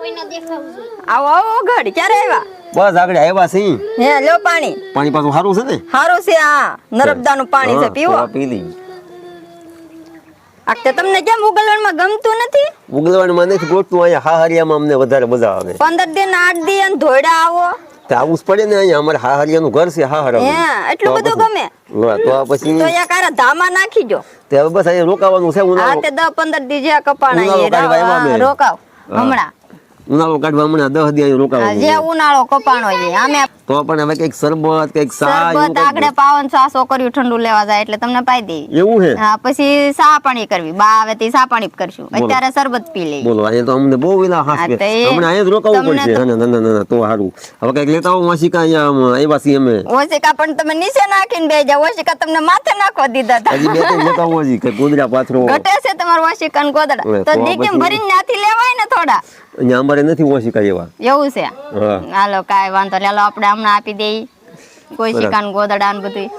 આવો આવો ઘડી ક્યારે આવ્યા? બસ આગળ આવ્યા સી. હે લ્યો પાણી. પાણી પાછું સારું છે ને? સારું છે આ નર્મદાનું પાણી છે પીવો. પી લઈ. આખતે તમને કેમ ઉગલવાનમાં ગમતું નથી? ઉગલવાનમાં નથી ગોઠતું, અહીંયા હાહરિયામાં અમને વધારે મજા આવે. 15 દિન 8 દિન અને ધોયડા આવો. તો આવું જ પડે ને, અહીંયા અમારે હાહરિયાનું ઘર છે હાહરા. હે એટલું બધું ગમે? તો પછી તો યા કારા ધામા નાખી જો. તે હવે બસ અહીંયા રોકાવાનું છે. હા ઉનાળો તે 10-15 દી જે કપાણા ઉનાળો કાઢવા આવ્યા અમે. રોકાવ હમણાં. ઉનાળો કાઢવા હમણાં 10 દી અહીંયા રોકાવાનું. જે ઉનાળો કપાણો છે આમે તો પણ હવે કઈક શરબત કઈક સા શરબત આગળ પાવન સાસો કર્યું ઠંડુ લેવા જાય એટલે તમને પાઈ દે. એવું છે? હા પછી સા પાણી કરવી બા આવે તે સા પાણી કરશું. અત્યારે શરબત પી લઈ. બોલો અહીંયા તો અમને બહુ વિલા હાસ છે. હમણાં અહીંયા જ રોકાવું પડશે. ના તો સારું. હવે કઈક લેતા આવો વાસિકા, અહીંયા આવ્યા છીએ અમે. ઓશિકા પણ તમે નીચે નાખીને બે જાવ. ઓશિકા તમને માથે નાખવા દીધા હતા. હજી બે ત્રણ લેતા આવો હજી કઈક ગોદડા પાથરો. ઘટે છે તમારું ઓશિકા ને ગોદડા તો દીકરીને ભરીને ત્યાંથી લેવાય ને થોડા. અહીંયા અમારે નથી વાસિકા એવા. એવું છે? હા હાલો કાંઈ વાંધો નહીં. હાલો આપણે હમણાં આપી દઈએ ઓશિકા ને ગોદડા ને બધું.